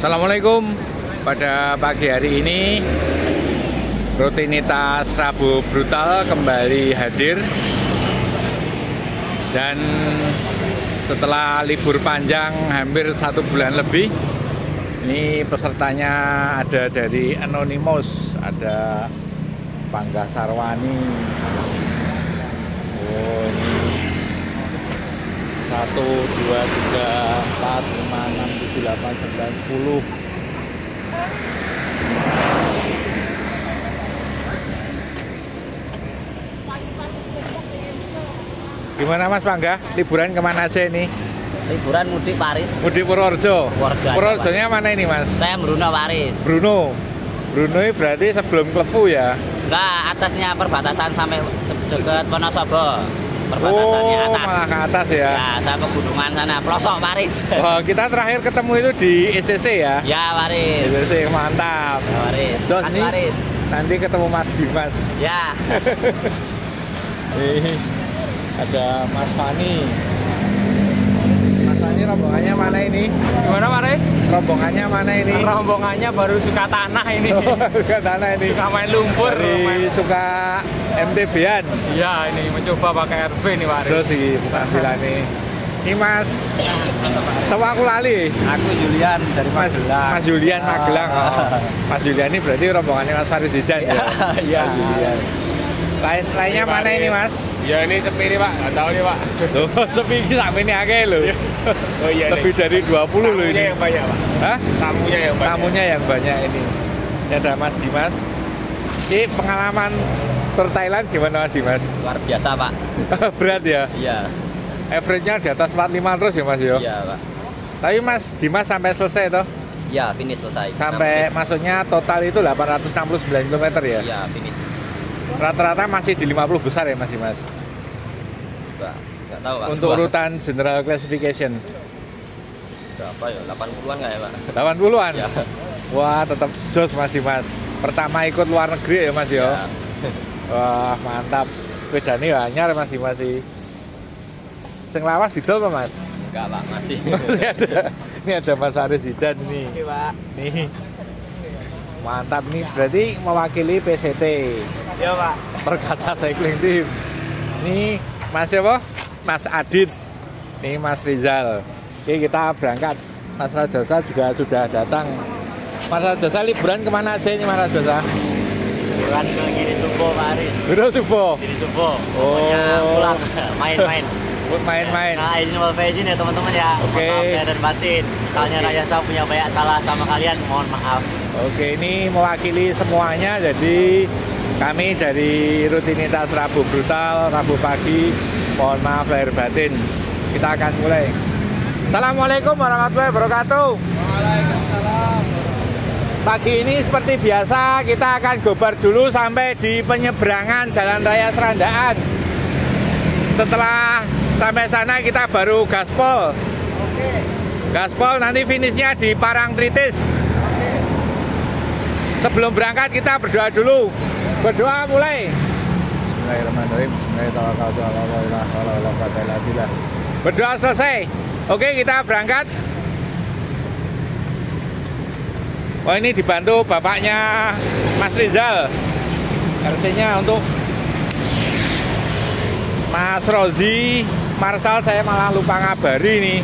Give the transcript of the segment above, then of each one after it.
Assalamualaikum. Pada pagi hari ini rutinitas Rabu Brutal kembali hadir. Dan setelah libur panjang hampir 1 bulan lebih, ini pesertanya ada dari Anonymous, ada Pangga Sarwani. Oh, ini 1, 2, 3, 4, 5, 6, 7, 8, 9, 10. Gimana Mas Pangga? Liburan kemana aja ini? Liburan mudik Paris. Mudik Purworejo. Purworejonya mana ini Mas? Saya Bruno Paris. Bruno ini berarti sebelum Klepu ya? Enggak, atasnya perbatasan sampai dekat Wonosobo. Perbatasannya atas. Malah ke atas ya? Ya, saya pegunungan sana, pelosok Paris. Oh, kita terakhir ketemu itu di ECC ya? Ya, Paris. ECC, mantap. Ya, Paris. Terus nih, Paris. nanti ketemu Mas Dimas. Ya. Nih, ada Mas Fani. Mas Fani, rombongannya mana ini? Gimana Paris? Rombongannya mana ini? Rombongannya baru suka tanah ini. Suka tanah ini. Suka main lumpur. Suka MTB-an. Iya, ini mencoba pakai RB nih Paris. Terus di penampilan ini Mas, coba aku lali. Aku Julian dari Magelang. Mas Julian Magelang. Mas Julian ini berarti rombongannya Mas Faris Zidan ya? Iya. Lainnya mana ini Mas? Ya ini sepi nih Pak, nggak tahu nih Pak. Loh, sepi sampai ini akeh loh. Oh iya. Lebih dari 20 loh ini. Tamunya yang banyak Pak. Hah? Tamunya yang banyak. Tamunya yang banyak ini. Ini ada Mas Dimas. Ini pengalaman tur Thailand gimana Mas Dimas? Luar biasa Pak. Berat ya? Iya. Average-nya di atas 45 terus ya Mas yo? Iya Pak. Tapi Mas Dimas sampai selesai toh? Iya, finish selesai. Sampai maksudnya total itu 869 km ya? Iya, finish. Rata-rata masih di 50 besar ya Mas Dimas? Nggak tahu Pak. Untuk urutan general classification? Berapa ya? 80-an nggak ya Pak? 80-an? Ya. Wah, tetap jos Mas Dimas. Pertama ikut luar negeri ya Mas yo? Ya. Wah, mantap. Bedanya anyar Mas Dimas sih. Sing lawas didol apa Mas? Enggak Pak, masih. ini ada Mas Faris Zidan nih. Oke Pak. Nih. Mantap nih, berarti mewakili PCT. Iya Pak. Perkasa Cycling Team. Nih Mas siapa? Mas Adit. Nih Mas Rizal. Oke, kita berangkat. Mas Rajosa juga sudah datang. Mas Rajosa liburan kemana aja ini Mas Rajosa? Liburan ke Giri Subo Pak Aris. Giri Subo? Giri Subo. Oh. Pokoknya pulang main-main. Main-main. Nah, ini mau izin ya teman-teman ya. Oke. Maaf ya dan batin. Misalnya Raya saya punya banyak salah sama kalian, mohon maaf. Oke, ini mewakili semuanya. Jadi kami dari rutinitas Rabu Brutal, Rabu pagi, mohon maaf lahir batin. Kita akan mulai. Assalamualaikum warahmatullahi wabarakatuh. Waalaikumsalam. Pagi ini seperti biasa kita akan gobar dulu sampai di penyeberangan Jalan Raya Serandaan. Setelah sampai sana kita baru gaspol. Oke. Gaspol nanti finishnya di Parangtritis. Oke. Sebelum berangkat kita berdoa dulu. Berdoa mulai. Bismillahirrahmanirrahim. Bismillahirrahmanirrahim. Berdoa selesai. Oke, kita berangkat. Oh, ini dibantu bapaknya Mas Rizal. RC-nya untuk Mas Rozi, Marsal saya malah lupa ngabari nih.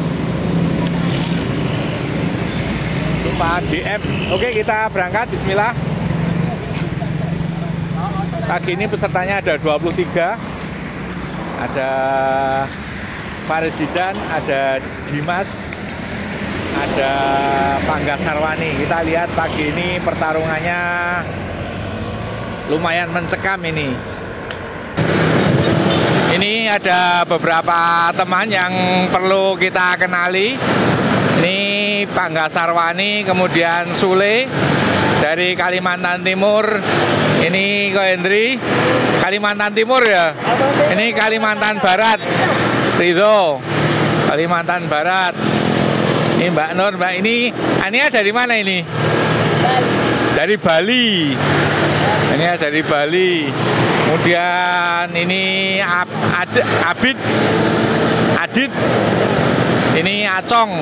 Lupa DM. Oke, kita berangkat. Bismillah. Pagi ini pesertanya ada 23. Ada Faris Zidan, ada Dimas, ada Pangga Sarwani. Kita lihat pagi ini pertarungannya lumayan mencekam ini. Ini ada beberapa teman yang perlu kita kenali. Ini Pangga Sarwani, kemudian Sule dari Kalimantan Timur. Ini Ko Hendri, Kalimantan Timur ya. Ini Kalimantan Barat, Ridho, Kalimantan Barat. Ini Mbak Nur, Mbak ini Ania dari mana ini? Dari Bali. Ini dari Bali. Kemudian ini Adit. Ini Acong.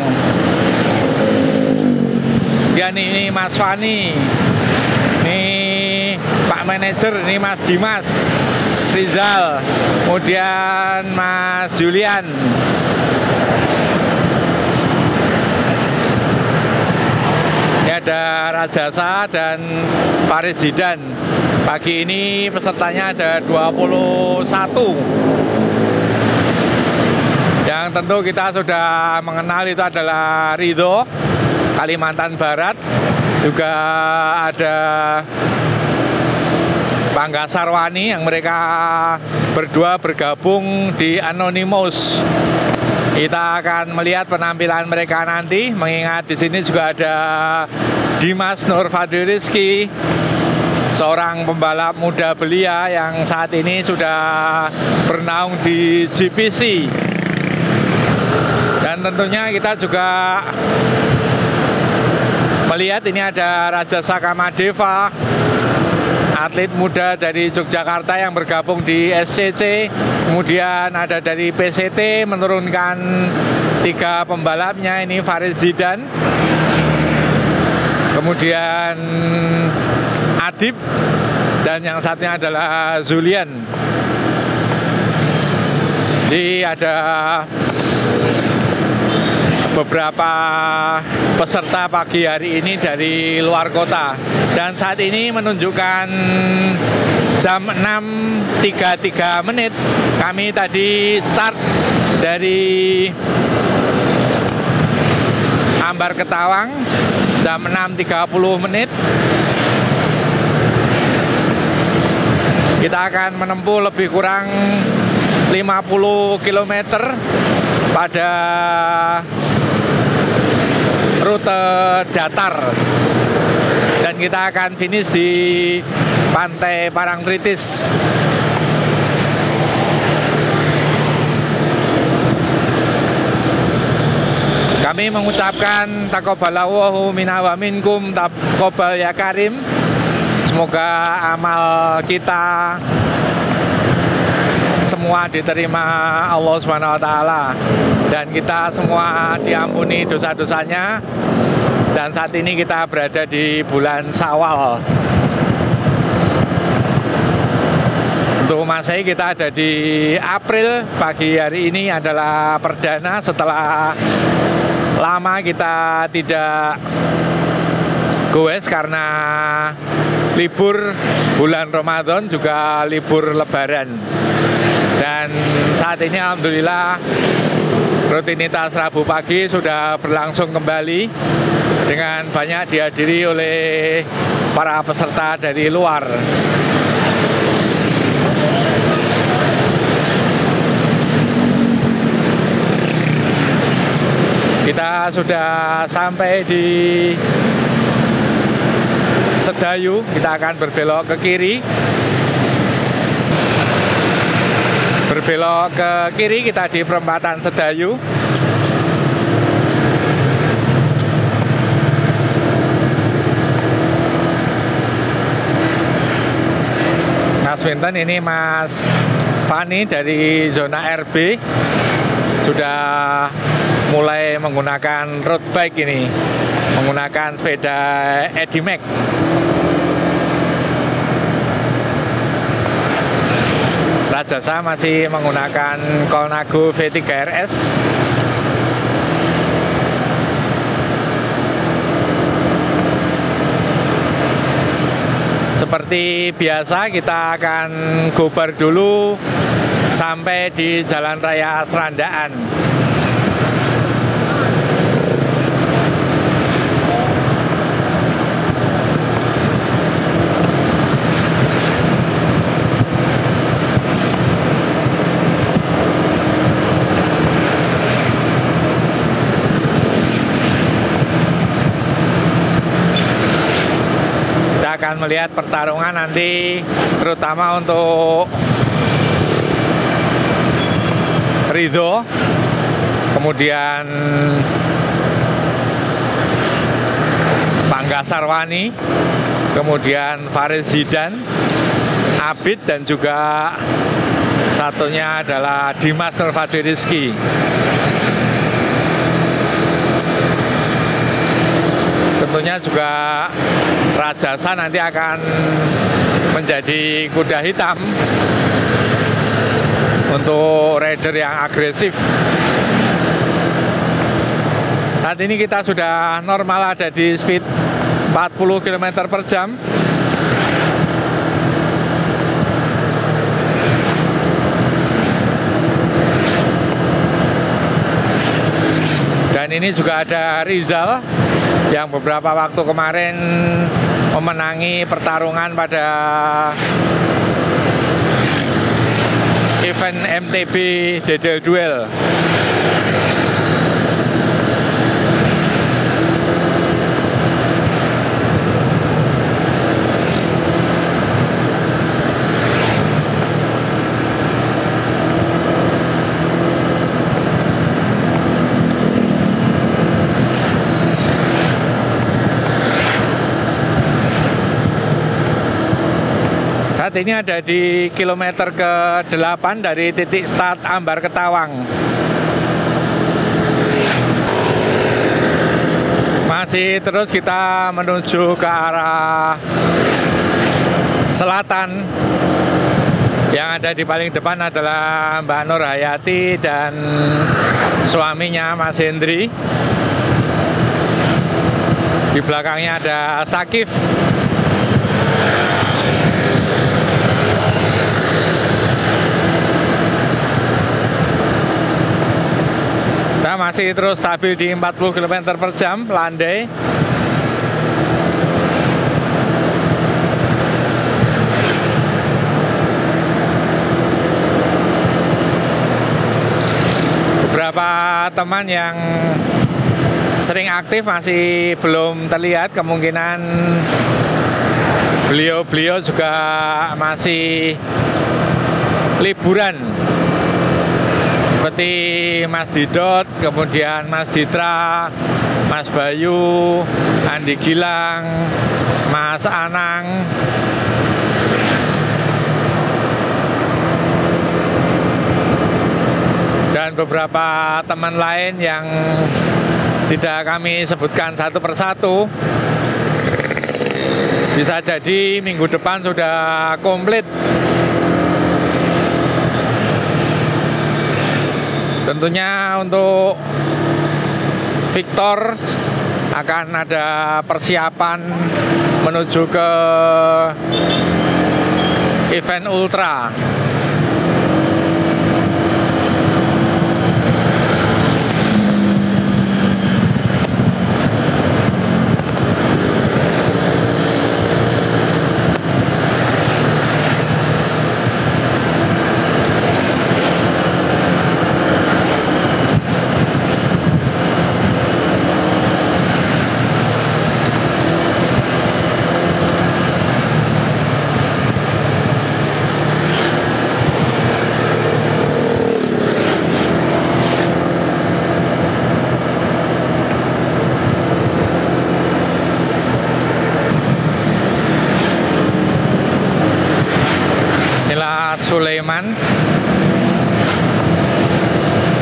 Kemudian ini Mas Fani, ini Pak Manajer, ini Mas Dimas Rizal, kemudian Mas Julian. Ini ada Rajasa dan Faris Zidan. Pagi ini pesertanya ada 21. Yang tentu kita sudah mengenal itu adalah Ridho, Kalimantan Barat. Juga ada Pangga Sarwani yang mereka berdua bergabung di Anonymous. Kita akan melihat penampilan mereka nanti, mengingat di sini juga ada Dimas Nur Fadil Rizky, seorang pembalap muda belia yang saat ini sudah bernaung di GPC. Dan tentunya kita juga melihat ini ada Raja Sakamadeva, atlet muda dari Yogyakarta yang bergabung di SCC. Kemudian ada dari PCT menurunkan 3 pembalapnya, ini Faris Zidan, kemudian Adib, dan yang satunya adalah Zulian. Jadi ada beberapa peserta pagi hari ini dari luar kota, dan saat ini menunjukkan jam 6.33 menit. Kami tadi start dari Ambar Ketawang jam 6.30 menit. Kita akan menempuh lebih kurang 50 km pada rute datar, dan kita akan finish di Pantai Parangtritis. Kami mengucapkan taqabbalallahu minna wa minkum, taqabbal ya karim. Semoga amal kita semua diterima Allah Subhanahu wa taala, dan kita semua diampuni dosa-dosanya. Dan saat ini kita berada di bulan Syawal. Untuk Masehi kita ada di April. Pagi hari ini adalah perdana setelah lama kita tidak goes karena libur bulan Ramadan juga libur Lebaran. Dan saat ini alhamdulillah rutinitas Rabu pagi sudah berlangsung kembali dengan banyak dihadiri oleh para peserta dari luar. Kita sudah sampai di Sedayu, kita akan berbelok ke kiri. Berbelok ke kiri kita di perempatan Sedayu. Mas Winten, ini Mas Fani dari zona RB sudah mulai menggunakan road bike ini, menggunakan sepeda Edimax. Rajasa masih menggunakan Colnago V3 RS. Seperti biasa kita akan gobar dulu sampai di Jalan Raya Serandaan. Akan melihat pertarungan nanti, terutama untuk Ridho, kemudian Pangga Sarwani, kemudian Faris Zidan, Abid, dan juga satunya adalah Dimas Nur Fadil Rizky. Tentunya kucingnya juga Rajasa, nanti akan menjadi kuda hitam untuk rider yang agresif. Saat ini kita sudah normal ada di speed 40 km per jam. Dan ini juga ada Rizal yang beberapa waktu kemarin memenangi pertarungan pada event MTB Dedel Duel. Saat ini ada di kilometer ke-8 dari titik start Ambar Ketawang. Masih terus kita menuju ke arah selatan. Yang ada di paling depan adalah Mbak Nur Hayati dan suaminya Mas Hendri. Di belakangnya ada Sakif. Kita masih terus stabil di 40 km per jam, landai. Beberapa teman yang sering aktif masih belum terlihat, kemungkinan beliau juga masih liburan. Seperti Mas Didot, kemudian Mas Ditra, Mas Bayu, Andi Gilang, Mas Anang. Dan beberapa teman lain yang tidak kami sebutkan satu persatu. Bisa jadi minggu depan sudah komplit. Tentunya untuk Victor akan ada persiapan menuju ke event ultra. Sulaiman,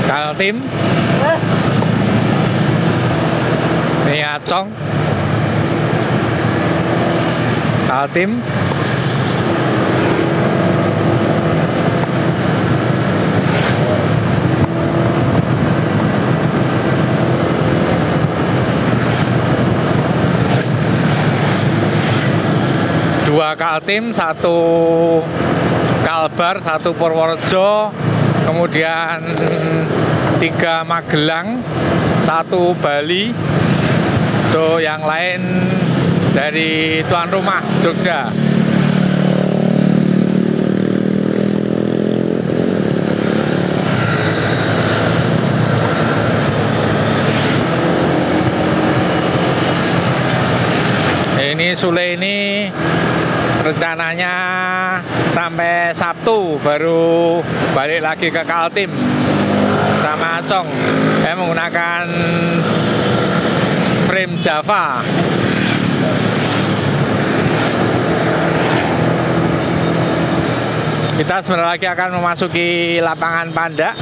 Kaltim, Niacong, Kaltim, dua Kaltim, satu Kalbar, satu Purworejo, kemudian 3 Magelang, 1 Bali, tuh yang lain dari tuan rumah Jogja. Ini Sule ini rencananya sampai Sabtu baru balik lagi ke Kaltim sama Acong. Saya menggunakan frame Java. Kita sebentar lagi akan memasuki lapangan Pandak.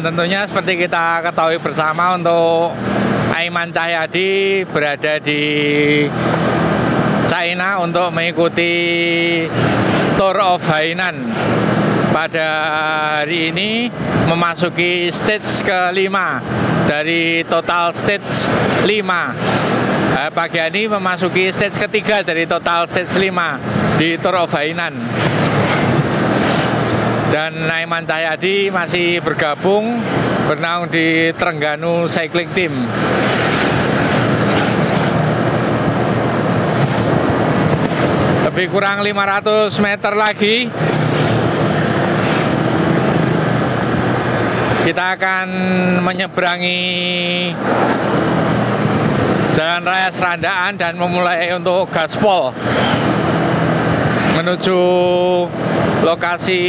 tentunya seperti kita ketahui bersama, untuk Aiman Cahyadi berada di China untuk mengikuti Tour of Hainan. Pada hari ini memasuki stage kelima dari total stage 5. Pagi ini memasuki stage ketiga dari total stage 5 di Tour of Hainan. Dan Aiman Cahyadi masih bergabung bernaung di Trengganu Cycling Team. Lebih kurang 500 meter lagi kita akan menyeberangi Jalan Raya Serandaan dan memulai untuk gaspol menuju lokasi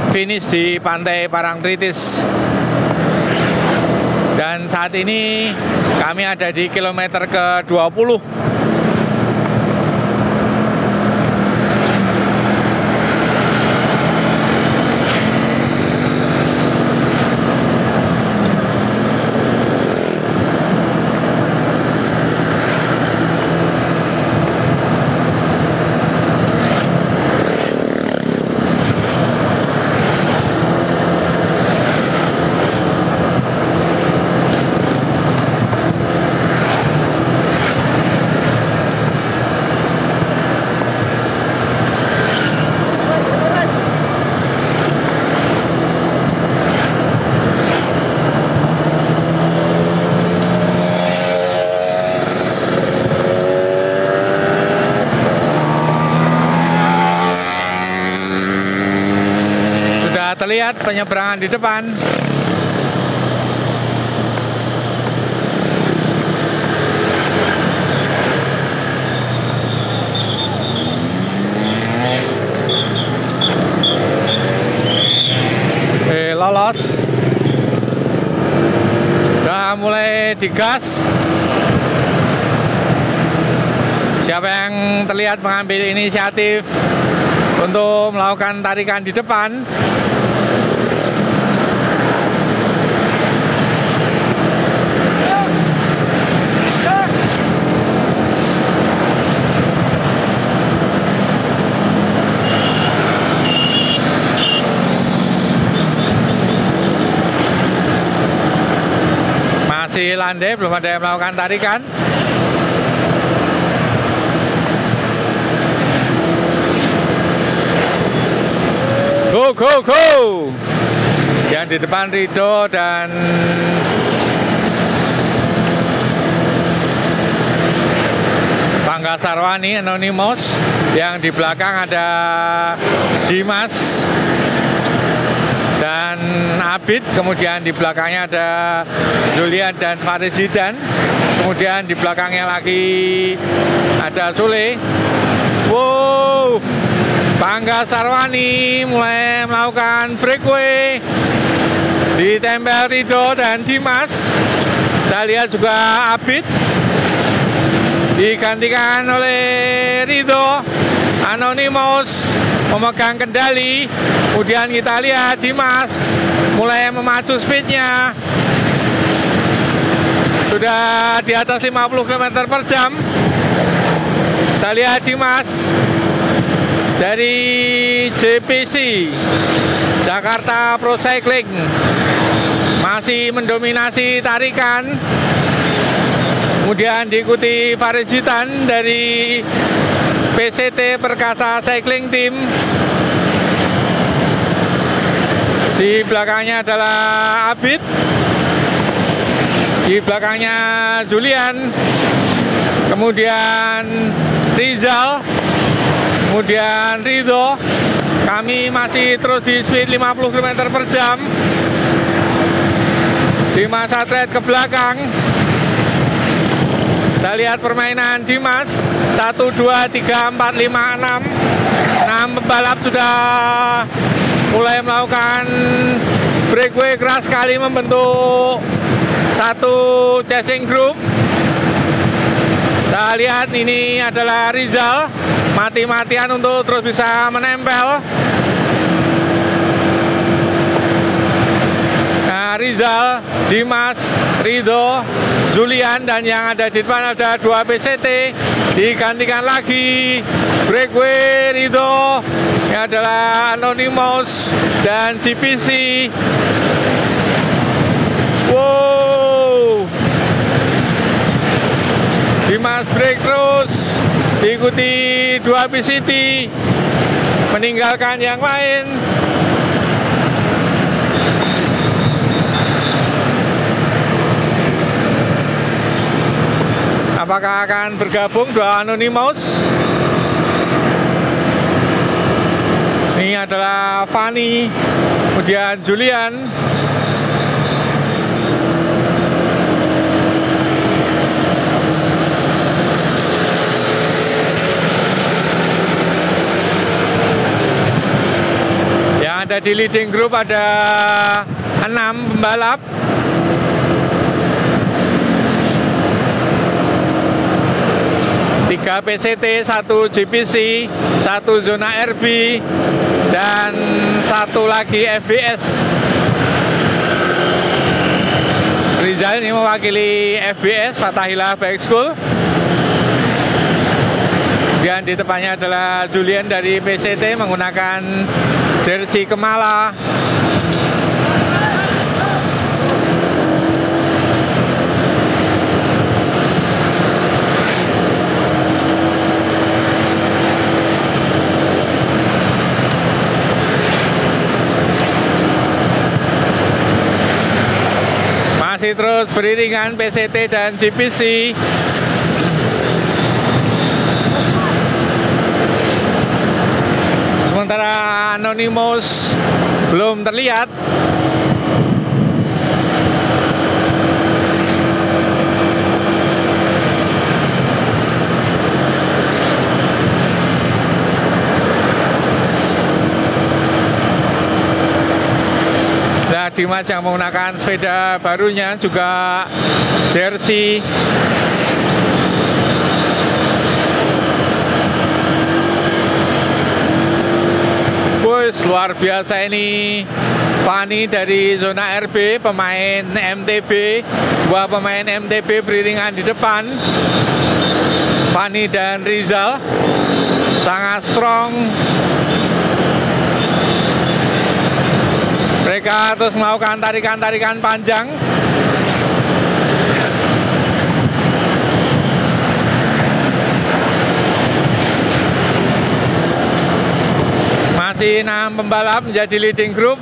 finish di Pantai Parangtritis. Dan saat ini kami ada di kilometer ke-20. Terlihat penyeberangan di depan. Lolos. Sudah mulai digas. Siapa yang terlihat mengambil inisiatif untuk melakukan tarikan di depan? Masih landai, belum ada yang melakukan tarikan. Go, go, go! Yang di depan Rido dan Bangga Sarwani, Anonymous. Yang di belakang ada Dimas dan Abid, kemudian di belakangnya ada Julian dan Farizidan, kemudian di belakangnya lagi ada Sule. Wow, Bangga Sarwani mulai melakukan breakaway, ditempel Rido dan Dimas. Kita lihat juga Abid digantikan oleh Rido. Anonymous memegang kendali. Kemudian kita lihat Dimas mulai memacu speednya. Sudah di atas 50 km per jam. Kita lihat Dimas dari JPC Jakarta Pro Cycling masih mendominasi tarikan. Kemudian diikuti Farizidan dari PCT Perkasa Cycling Team. Di belakangnya adalah Abid. Di belakangnya Julian. Kemudian Rizal. Kemudian Rido. Kami masih terus di speed 50 km per jam. Di masa trade ke belakang. Kita lihat permainan Dimas. 1, 2, 3, 4, 5, 6. 6 pembalap sudah mulai melakukan breakaway keras sekali, membentuk satu chasing group. Kita lihat ini adalah Rizal, mati-matian untuk terus bisa menempel. Nah, ada Rizal, Dimas, Ridho, Julian, dan yang ada di depan ada 2 PCT. Digantikan lagi breakaway Ridho, ini adalah Anonymous dan GPC. Wow, Dimas break terus, diikuti 2 PCT, meninggalkan yang lain. Apakah akan bergabung 2 Anonymous? Ini adalah Fani, kemudian Julian. Yang ada di leading group ada 6 pembalap. Tiga PCT, 1 GPC, 1 zona RB, dan 1 lagi FBS. Rizal ini mewakili FBS, Fatahillah Bike School. Dan di depannya adalah Julian dari PCT menggunakan jersey Kemala. Masih terus beriringan PCT dan GPC. Sementara Anonymous belum terlihat. Nah, Dimas yang menggunakan sepeda barunya juga jersey. Wih, luar biasa ini. Fani dari zona RB, pemain MTB. 2 pemain MTB beriringan di depan. Fani dan Rizal sangat strong. Mereka terus melakukan tarikan-tarikan panjang. Masih 6 pembalap menjadi leading group.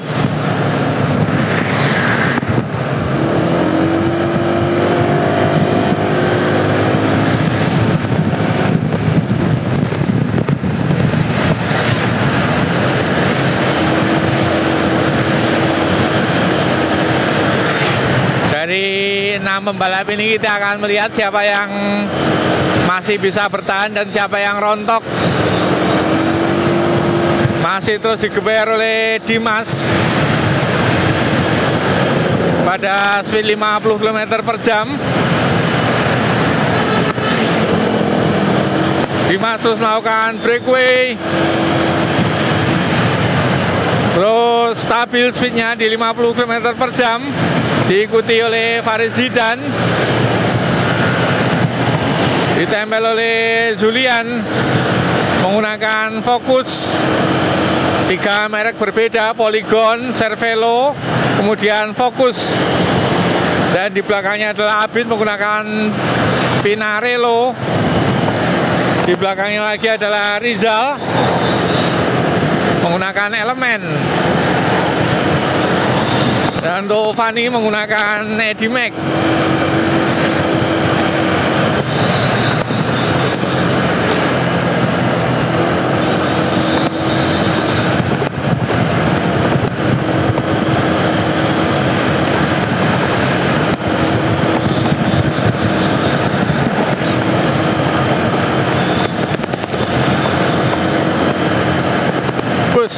Dari 6 pembalap ini kita akan melihat siapa yang masih bisa bertahan dan siapa yang rontok. Masih terus digeber oleh Dimas pada speed 50 km per jam. Dimas terus melakukan breakaway, terus stabil speednya di 50 km per jam. Diikuti oleh Farid Zidan, ditempel oleh Julian menggunakan Focus. 3 merek berbeda, Polygon, Cervelo, kemudian Focus. Dan di belakangnya adalah Abid menggunakan Pinarello. Di belakangnya lagi adalah Rizal menggunakan Elemen. Dan untuk Fani menggunakan Edimax.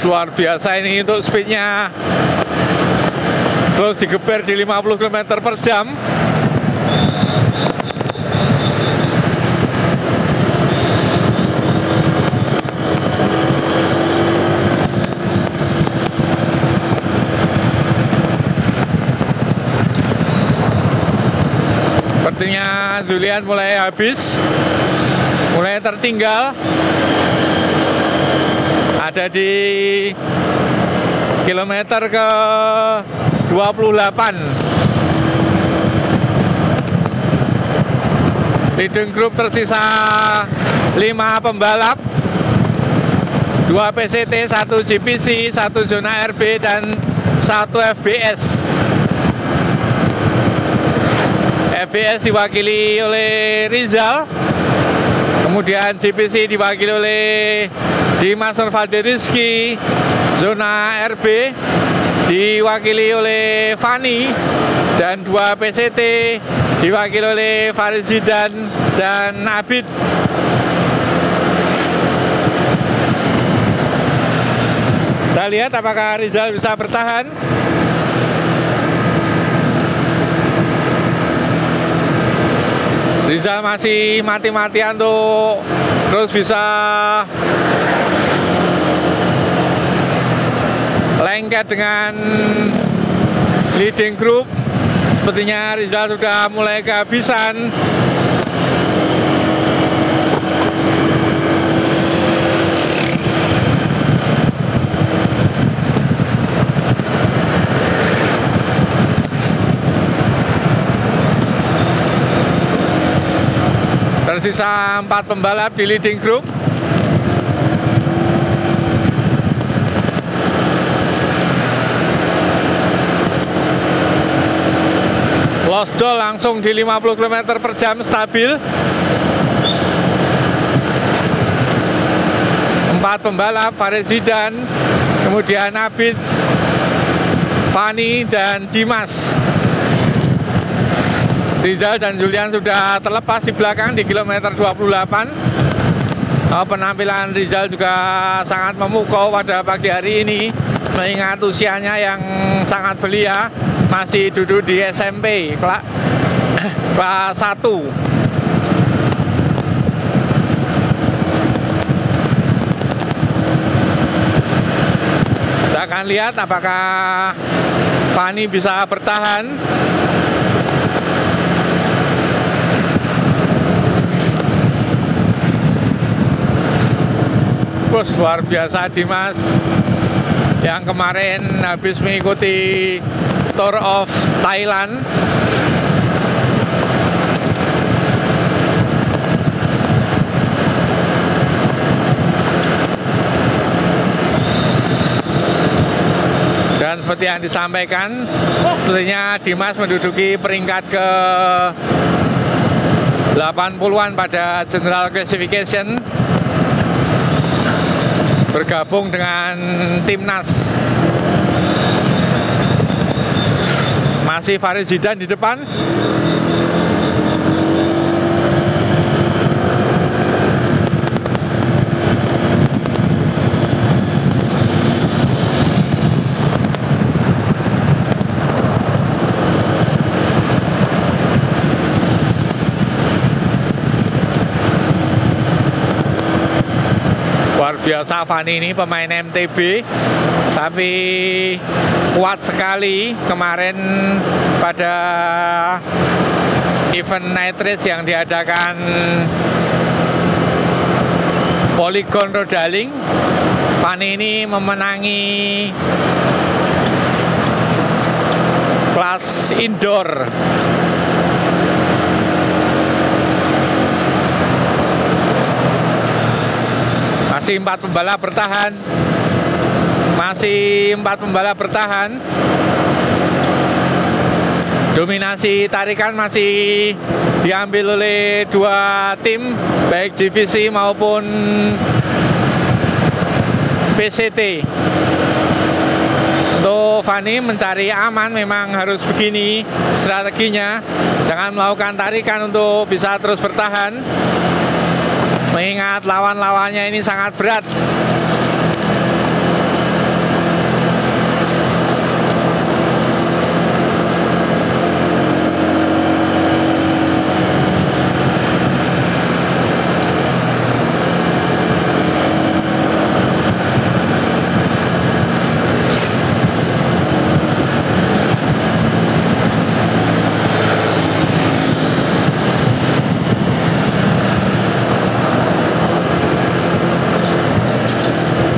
Luar biasa ini untuk speednya. Terus digeber di 50 km per jam. dan Julian mulai habis, mulai tertinggal. Ada di kilometer ke 28. Leading group tersisa 5 pembalap, 2 PCT, 1 GPC, 1 zona RB, dan 1 FBS. FBS diwakili oleh Rizal, kemudian GPC diwakili oleh Dimas Nurvaldi Rizky, zona RB diwakili oleh Fani, dan 2 PCT diwakili oleh Faris Zidan dan Abid. Kita lihat apakah Rizal bisa bertahan. Rizal masih mati-matian untuk terus bisa lengket dengan leading group. Sepertinya Rizal sudah mulai kehabisan. Tersisa 4 pembalap di leading group. Losdol langsung di 50 km per jam stabil. 4 pembalap, Faris Zidan, kemudian Abid, Fani, dan Dimas. Rizal dan Julian sudah terlepas di belakang di kilometer 28. Penampilan Rizal juga sangat memukau pada pagi hari ini, mengingat usianya yang sangat belia, masih duduk di SMP kelas 1. Kita akan lihat apakah Fani bisa bertahan. Bos, luar biasa Dimas yang kemarin habis mengikuti Tour of Thailand. Dan seperti yang disampaikan, sepertinya Dimas menduduki peringkat ke 80-an pada General Classification, bergabung dengan timnas. Masih Faris Zidan di depan. Luar biasa Fani ini, pemain MTB, tapi kuat sekali kemarin pada event night race yang diadakan Polygon Rodaling. Fani ini memenangi kelas indoor. Masih 4 pembalap bertahan. Masih 4 pembalap bertahan. Dominasi tarikan masih diambil oleh 2 tim, baik GVC maupun PCT. Untuk Fani mencari aman memang harus begini strateginya. Jangan melakukan tarikan untuk bisa terus bertahan, mengingat lawan-lawannya ini sangat berat.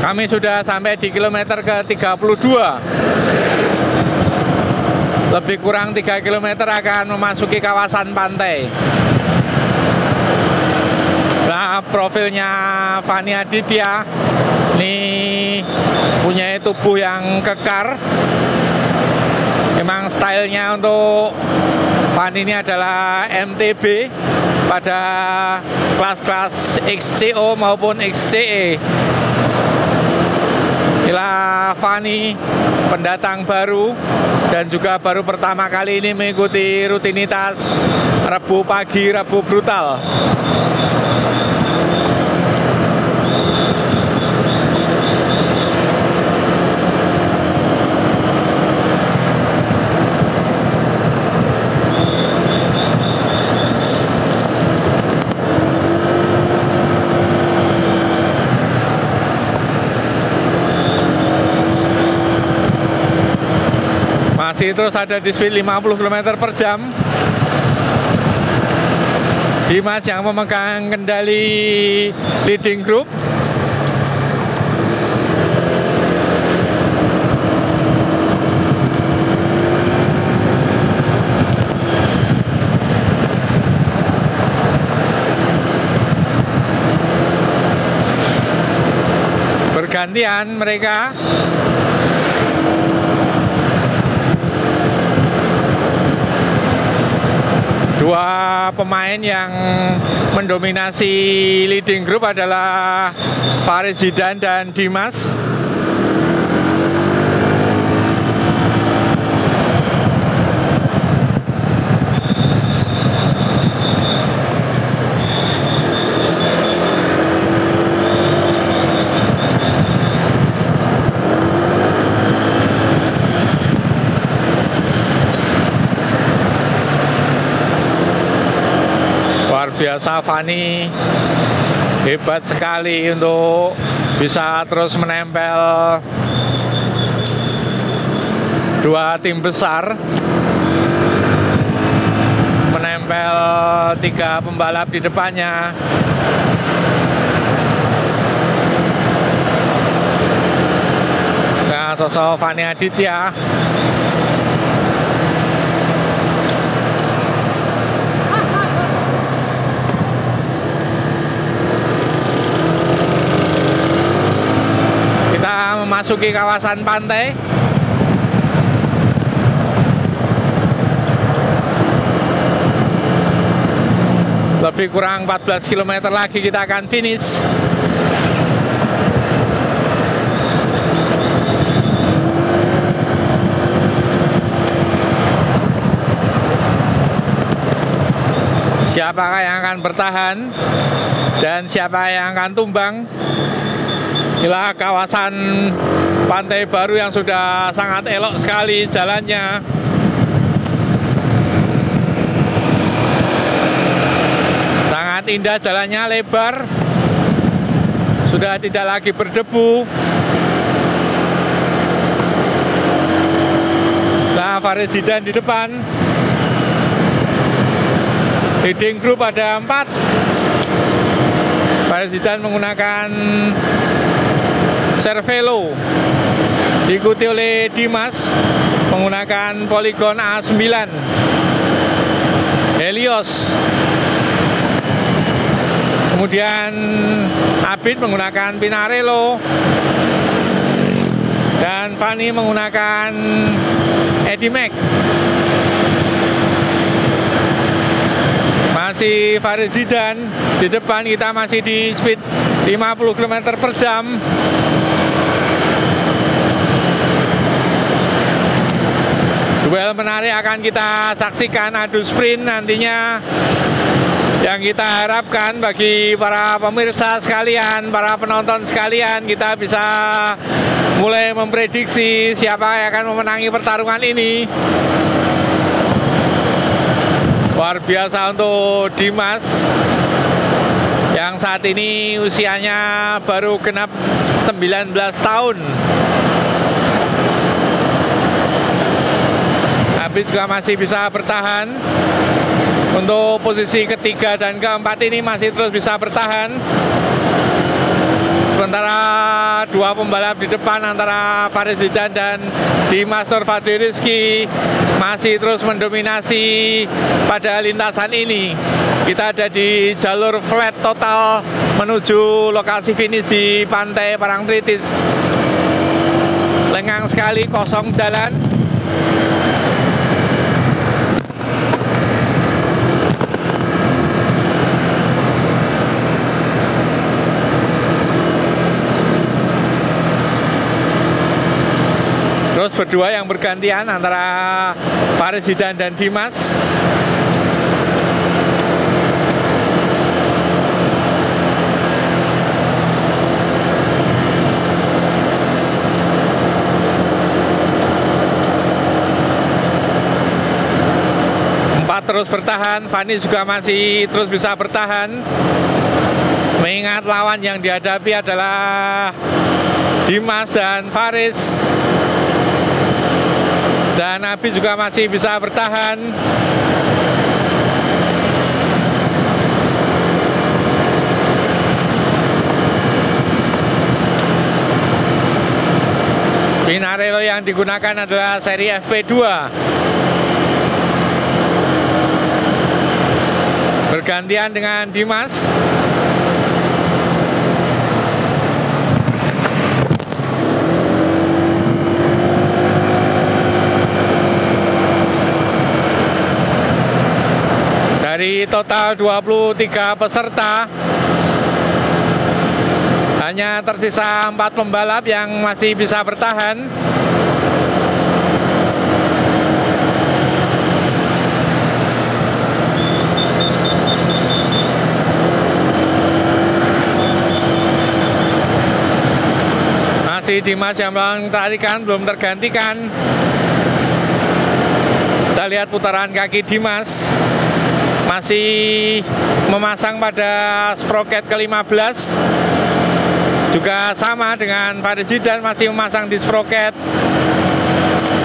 Kami sudah sampai di kilometer ke-32. Lebih kurang 3 km akan memasuki kawasan pantai. Nah, profilnya Fani Aditya ini punya tubuh yang kekar. Memang stylenya untuk Fani ini adalah MTB pada kelas-kelas XCO maupun XCE. Inilah Fani, pendatang baru dan juga baru pertama kali ini mengikuti rutinitas Rabu pagi, Rabu brutal. Masih terus ada di speed 50 km per jam. Dimas yang memegang kendali leading group. Bergantian mereka. Dua pemain yang mendominasi leading group adalah Faris Zidan dan Dimas. Biasa Fani hebat sekali untuk bisa terus menempel dua tim besar, menempel 3 pembalap di depannya. Nah, sosok Fani Aditya memasuki kawasan pantai. Lebih kurang 14 km lagi kita akan finish. Siapakah yang akan bertahan dan siapa yang akan tumbang? Inilah kawasan pantai baru yang sudah sangat elok sekali jalannya. Sangat indah jalannya, lebar. Sudah tidak lagi berdebu. Nah, Faris Zidan di depan. Leading group ada 4. Faris Zidan menggunakan Cervelo, diikuti oleh Dimas menggunakan Polygon A9, Helios, kemudian Abid menggunakan Pinarello, dan Fani menggunakan Edimax. Masih Faris Zidan di depan, kita masih di speed 50 km per jam. Duel menarik akan kita saksikan, adu sprint nantinya yang kita harapkan bagi para pemirsa sekalian, para penonton sekalian, kita bisa mulai memprediksi siapa yang akan memenangi pertarungan ini. Luar biasa untuk Dimas yang saat ini usianya baru genap 19 tahun. Abid juga masih bisa bertahan. Untuk posisi ketiga dan keempat ini masih terus bisa bertahan. Sementara dua pembalap di depan antara Faris Zidan dan Dimas Nurfadi Rizky masih terus mendominasi pada lintasan ini. Kita ada di jalur flat total menuju lokasi finish di Pantai Parangtritis. Lengang sekali, kosong jalan. Terus berdua yang bergantian antara Faris Zidan dan Dimas. Empat terus bertahan, Fani juga masih terus bisa bertahan. Mengingat lawan yang dihadapi adalah Dimas dan Faris. Dan Nabi juga masih bisa bertahan. Pinarello yang digunakan adalah seri FP2. Bergantian dengan Dimas. Dari total 23 peserta, hanya tersisa 4 pembalap yang masih bisa bertahan. Masih Dimas yang melakukan tarikan, belum tergantikan. Kita lihat putaran kaki Dimas. Masih memasang pada sproket ke-15. Juga sama dengan Faris Zidan, masih memasang di sproket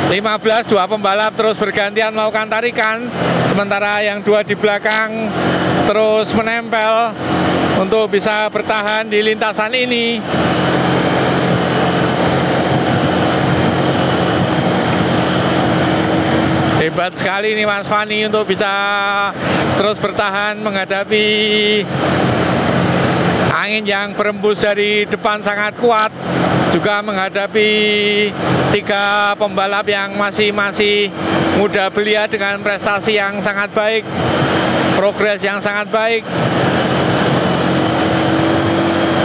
15. Dua pembalap terus bergantian melakukan tarikan, sementara yang dua di belakang terus menempel untuk bisa bertahan di lintasan ini. Hebat sekali nih Mas Fani untuk bisa terus bertahan menghadapi angin yang berembus dari depan sangat kuat. Juga menghadapi 3 pembalap yang masih muda belia dengan prestasi yang sangat baik, progres yang sangat baik.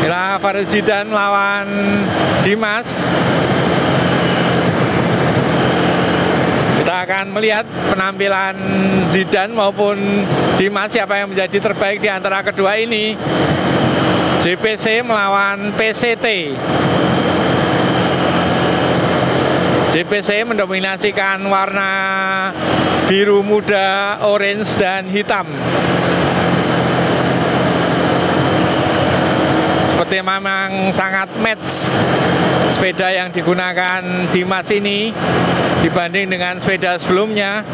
Inilah Faris Zidan melawan Dimas. Kita akan melihat penampilan Zidan maupun Dimas, siapa yang menjadi terbaik di antara kedua ini. JPC melawan PCT. JPC mendominasikan warna biru muda, orange, dan hitam. Seperti memang sangat match sepeda yang digunakan Dimas ini dibanding dengan sepeda sebelumnya.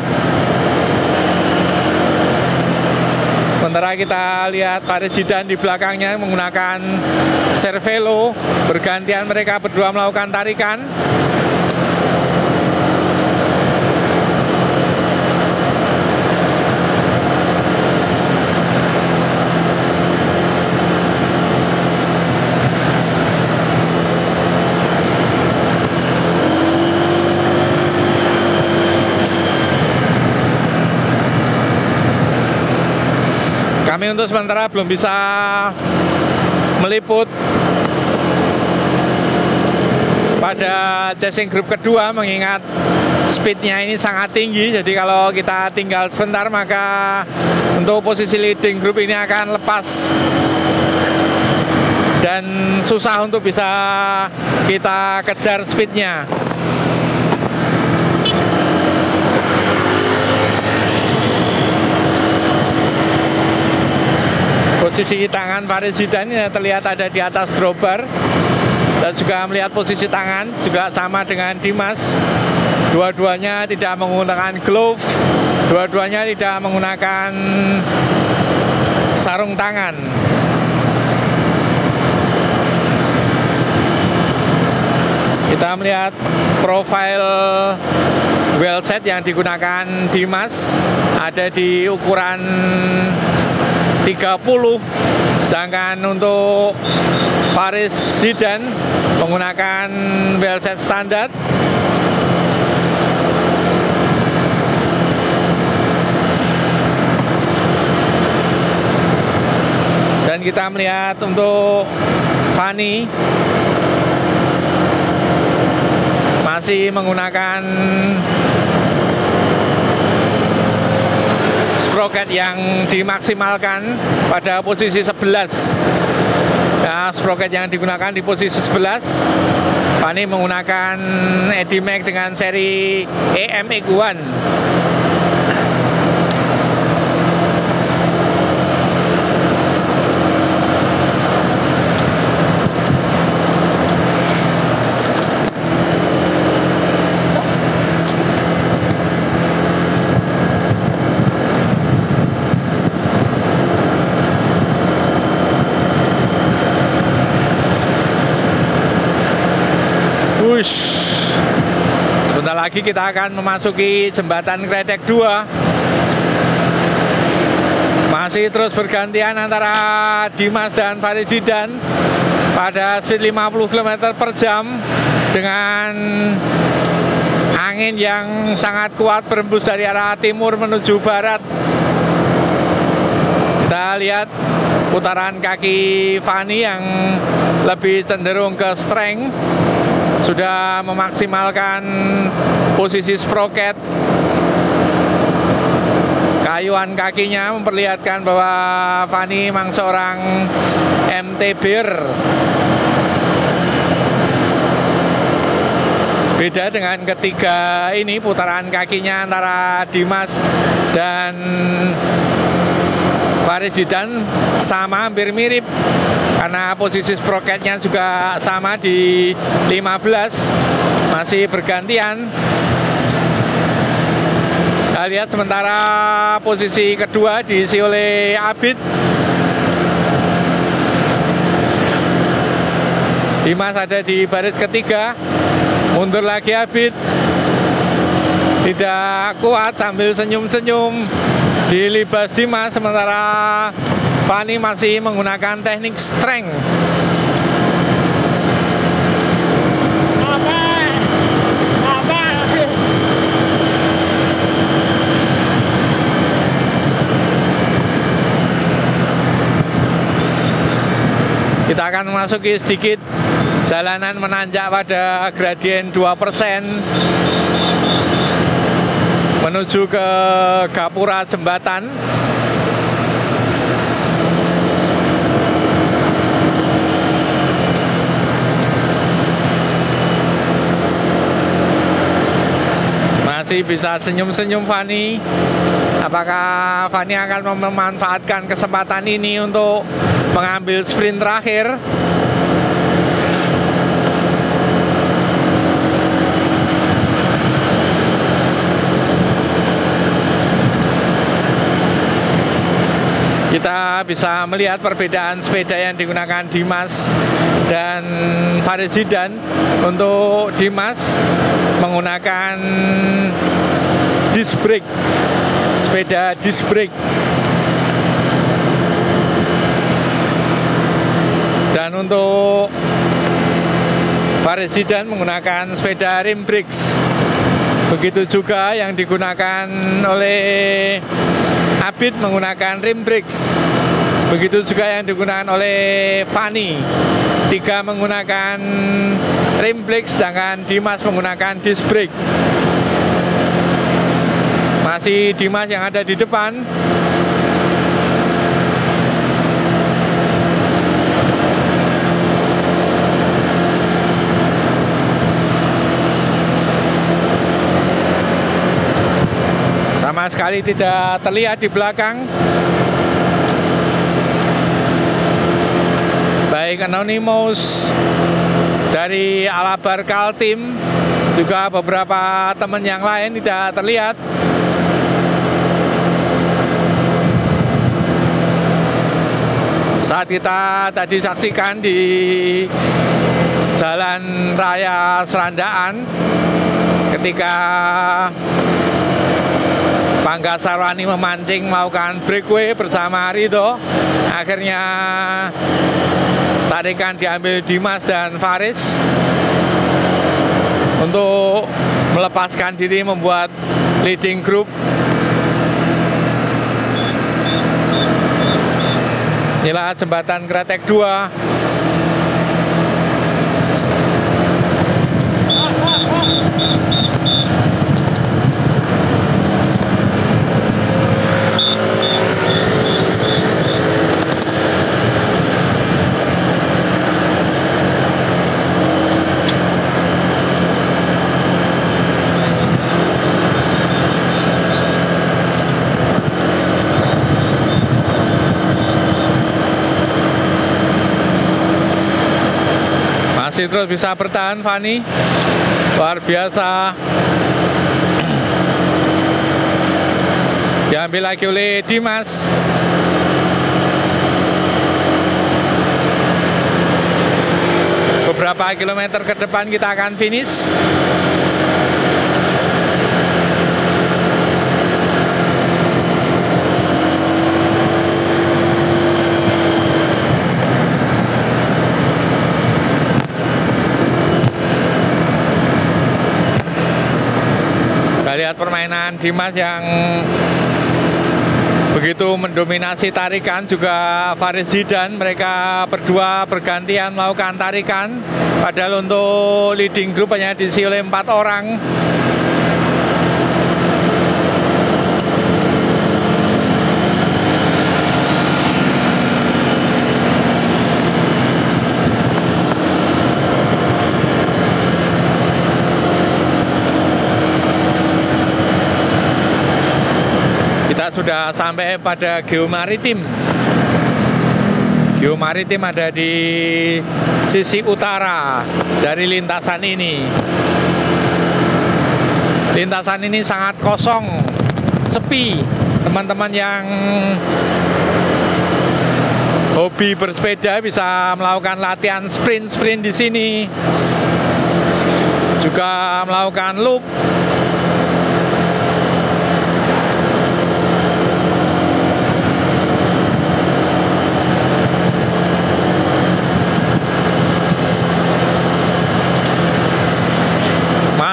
Sementara kita lihat Faris Zidan di belakangnya menggunakan Cervelo. Bergantian mereka berdua melakukan tarikan. Kami untuk sementara belum bisa meliput pada chasing group kedua, mengingat speednya ini sangat tinggi. Jadi kalau kita tinggal sebentar, maka untuk posisi leading group ini akan lepas dan susah untuk bisa kita kejar speednya. Posisi tangan Faris Zidan ini terlihat ada di atas drawbar. Dan juga melihat posisi tangan juga sama dengan Dimas. Dua-duanya tidak menggunakan glove, dua-duanya tidak menggunakan sarung tangan. Kita melihat profil wheelset yang digunakan Dimas ada di ukuran 30, sedangkan untuk Faris Zidan menggunakan wheelset standar. Dan kita melihat untuk Fani masih menggunakan sprocket yang dimaksimalkan pada posisi 11. Ya, sprocket yang digunakan di posisi 11. Fani menggunakan Edimax dengan seri EMX1. Sebentar lagi kita akan memasuki jembatan Kledek 2. Masih terus bergantian antara Dimas dan Faris Zidan pada speed 50 km per jam dengan angin yang sangat kuat berembus dari arah timur menuju barat. Kita lihat putaran kaki Fani yang lebih cenderung ke strength, sudah memaksimalkan posisi sprocket. Kayuan kakinya memperlihatkan bahwa Fani memang seorang MTBer. Beda dengan ketiga ini, putaran kakinya antara Dimas dan Faris Zidan sama, hampir mirip, karena posisi sprocketnya juga sama di 15, masih bergantian. Kita lihat sementara posisi kedua diisi oleh Abid. Dimas ada di baris ketiga, mundur lagi Abid, tidak kuat sambil senyum-senyum dilibas Dimas, sementara Fani masih menggunakan teknik strength. Kita akan memasuki sedikit jalanan menanjak pada gradien 2% menuju ke gapura jembatan. Masih bisa senyum-senyum Fani. Apakah Fani akan memanfaatkan kesempatan ini untuk mengambil sprint terakhir? Kita bisa melihat perbedaan sepeda yang digunakan Dimas dan Faris Zidan. Untuk Dimas menggunakan disc brake, sepeda disc brake, dan untuk Faris Zidan menggunakan sepeda rim brakes. Begitu juga yang digunakan oleh Abid menggunakan rim brakes. Begitu juga yang digunakan oleh Fani. 3 menggunakan rim brakes, sedangkan Dimas menggunakan disc brake. Masih Dimas yang ada di depan. Sama sekali tidak terlihat di belakang. Baik Anonymous dari Alabar Kaltim, juga beberapa teman yang lain tidak terlihat. Saat kita tadi saksikan di Jalan Raya Serandaan ketika Bangga Sarwani memancing melakukan breakaway bersama Ridho. Akhirnya tarikan diambil Dimas dan Faris untuk melepaskan diri membuat leading group. Inilah jembatan Kretek 2. Masih terus bisa bertahan Fani, luar biasa. Diambil lagi oleh Dimas. Beberapa kilometer ke depan kita akan finish. Lihat permainan Dimas yang begitu mendominasi tarikan, juga Faris Zidan. Mereka berdua bergantian melakukan tarikan, padahal untuk leading group hanya diisi oleh 4 orang. Kita sudah sampai pada Geomaritim. Geomaritim ada di sisi utara dari lintasan ini. Lintasan ini sangat kosong, sepi. Teman-teman yang hobi bersepeda bisa melakukan latihan sprint di sini. Juga melakukan loop.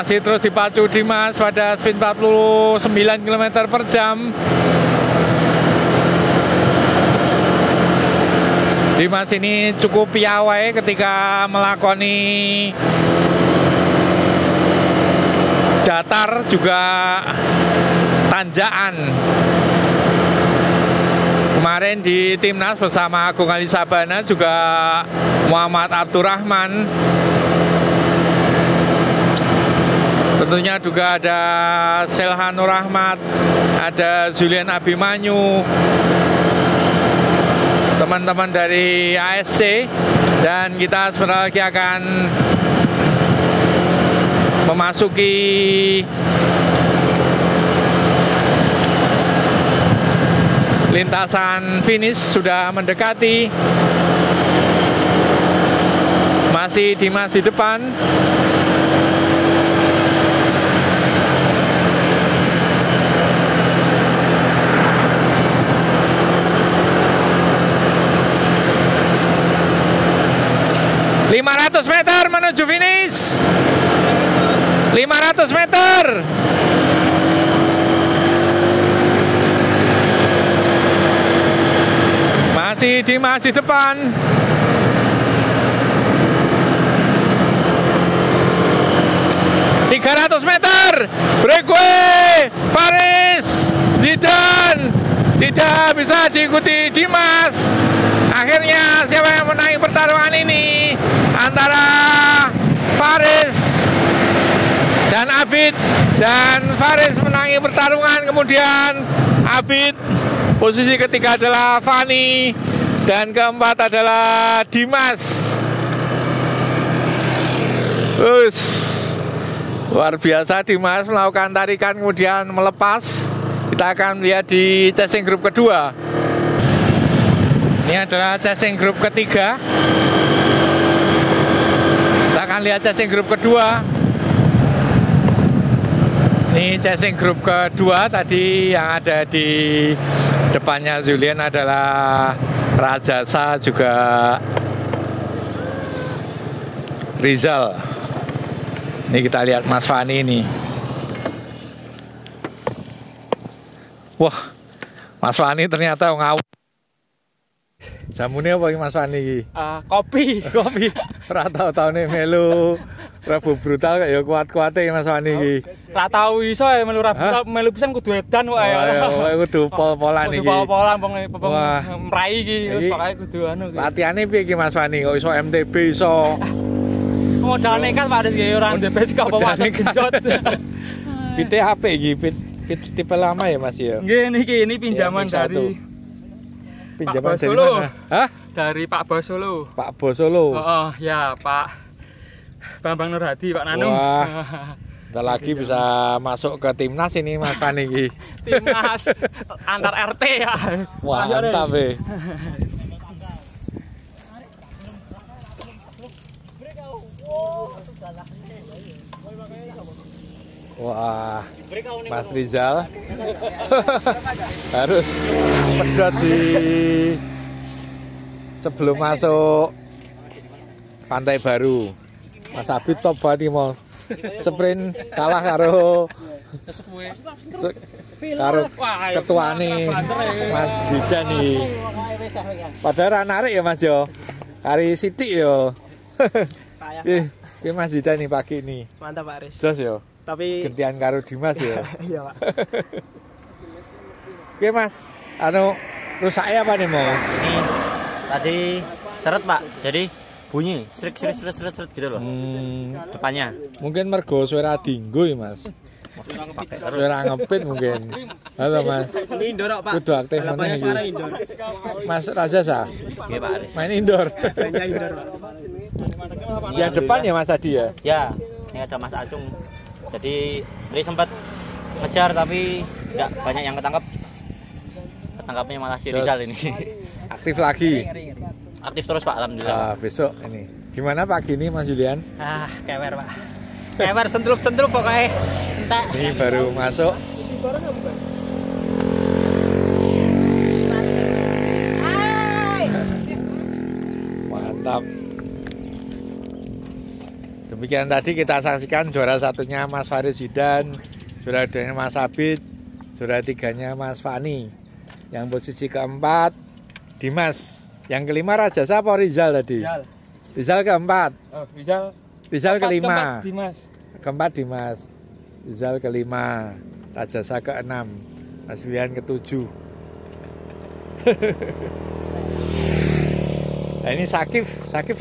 Masih terus dipacu Dimas pada speed 49 km per jam. Dimas ini cukup piawai ketika melakoni datar juga tanjakan. Kemarin di Timnas bersama Agung Ali Sabana, juga Muhammad Abdurrahman. Tentunya juga ada Selhan Nur Rahmat, ada Julian Abimanyu, teman-teman dari ASC, dan kita sebentar lagi akan memasuki lintasan finish, sudah mendekati. Masih Dimas di depan. Meter menuju finish. 500 meter. Masih Dimas di depan. Meter, breakaway, Faris Zidan tidak bisa diikuti Dimas. Akhirnya siapa yang menang pertarungan ini? Antara Faris dan Abid, dan Faris menangi pertarungan. Kemudian Abid, posisi ketiga adalah Fani, dan keempat adalah Dimas. Luar biasa, Dimas melakukan tarikan kemudian melepas. Kita akan lihat di chasing group kedua. Ini adalah chasing group ketiga. Kita akan lihat chasing grup kedua. Ini chasing grup kedua tadi yang ada di depannya Julian adalah Rajasa juga Rizal. Ini kita lihat Mas Fani ini. Wah, Mas Fani ternyata ngawur. Jamune apa iki Mas Fani iki? Kopi. Kopi. Ora tau-taune melu Rabu brutal kok ya kuat-kuate Mas Fani iki. Ra tau iso melu Rabu melu pisan kudu edan kok ya. Kudu pol-polan iki. Kudu pol-polan mrai iki wis pokoke kudu anu. Latihannya piye iki Mas Fani kok iso MTB iso. Modal nekat Pak Des nggih ora ndek basic apa wae genjot. Pite HP iki, pit tipe lama ya Mas ya? Nggih niki ini pinjaman dari pinjaman Pak dari Solo. mana? Hah? Dari Pak Bos Solo. Pak Bos Solo. Oh, ya Pak Bambang Nur Hadi, Pak Nanung. Wah. Bentar lagi bisa masuk ke timnas ini Mas Fani iki. Timnas antar RT ya. Wah, mantap ya. Wah, Mas Rizal harus pedot di sebelum masuk Pantai Baru. Mas Abid top banget mau sprint kalah karo ketuane Mas Zidan nih. Padahal narik ya Mas yo. Kari Siti yo. Piye Mas Zidan nih pagi ini. Mantap Pak Riz. Jos yo. Tapi gantian karo Dimas ya. iya Pak. Piye Mas? Anu rusaknya apa nih mau? Ini tadi seret Pak, jadi bunyi seret gitu loh depannya. Mungkin mergo suara dinggo ya Mas. Suara ngepit mungkin. Halo Mas. Ini indoor Pak. Kudu aktif mana iki? Indoor. Mas Rajasa. Oke Pak Aris. Main indoor. Mainnya indoor Pak. Yang depan ya Mas Adi ya? Ya, ini ada Mas Acung. Jadi tadi sempat ngejar tapi nggak banyak yang ketangkep. Ketangkapnya malah si Rizal ini. Aktif lagi. Aktif terus Pak, alhamdulillah. Besok ini. Gimana pagi ini Mas Julian? Kewer Pak. Kewer sentrup pokoknya. Entek. Ini baru masuk. Mantap. Demikian tadi kita saksikan juara satunya Mas Farid Zidan, juara duanya Mas Abid, juara tiganya Mas Fani. Yang posisi keempat Dimas. Yang kelima Rajasa apa Rizal tadi? Rizal keempat. Oh, Rizal kelima. Dimas. Keempat Dimas. Rizal kelima. Rajasa keenam. Mas Julian ketujuh. Nah, ini Sakif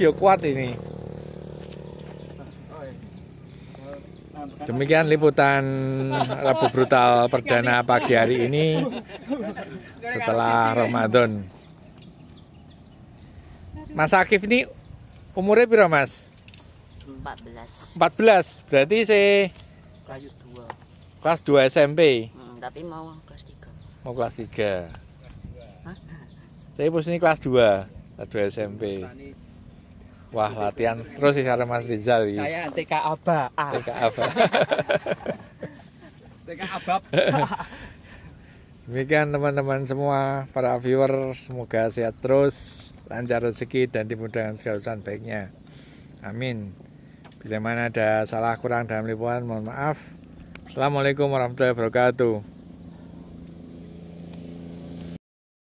ya kuat ini. Demikian liputan Rabu Brutal perdana pagi hari ini setelah Ramadan. Mas Sakif ini umurnya berapa Mas? 14. 14, berarti kelas 2 SMP. Tapi mau kelas 3. Mau kelas 3. Saya posisi kelas 2 SMP. Wah, latihan terus sih cara Mas Rizal ini. Saya TK Aba. TK apa? TK Abab. Demikian teman-teman semua, para viewer, semoga sehat terus, lancar rezeki dan dimudahkan segala urusan baiknya. Amin. Bila mana ada salah kurang dalam liputan, mohon maaf. Assalamualaikum warahmatullahi wabarakatuh.